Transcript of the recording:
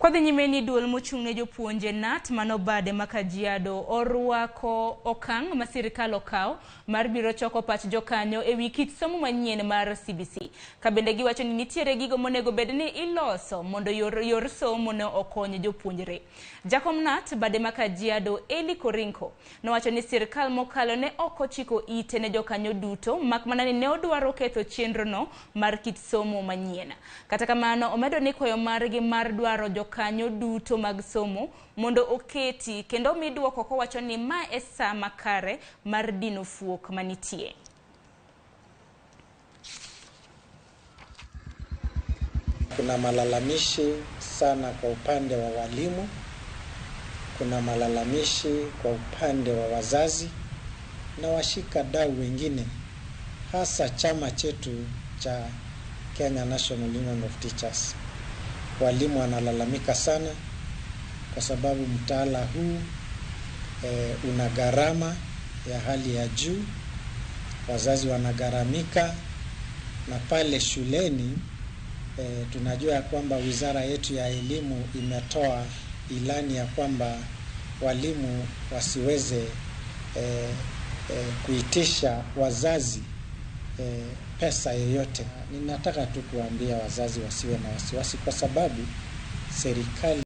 Kwa dhi nyime duol mochung'ne jopuonje NAT manobade makajiado orwako okang' ma sirikal okawo mar biro choko pach jokanyo ewi kit somo manyien mar CBC. Ka bende giwacho ni nitiere gigo monego bedni iloso mondo yor somo ne okony jopuonjre. Jakom NAT bade makajiado Eli Korinko nowacho ni sirikal mokalo ne okochiko ite ne jokanyo duto mak mana ni ne odwaro ketho chenro no mar kit somo manyien. Kata kamano omedo ni koyo margi mar dwaro jokanyo duto mag somo mondo oketi kendo midwoko kowacho ni ma e saa makare mar dino fuok manitie. Kuna malalamishi sana kwa upande wa walimu, kuna malalamishi kwa upande wa wazazi na washikadau wengine, hasa chama chetu cha Kenya National Union of Teachers. Walimu wanalalamika sana kwa sababu mtaala huu una gharama ya hali ya juu. Wazazi wanagharamika, na pale shuleni tunajua kwamba wizara yetu ya elimu imetoa ilani ya kwamba walimu wasiweze kuitisha wazazi pesa yoyote. Ninataka tu kuambia wazazi wasiwe na wasiwasi kwa sababu serikali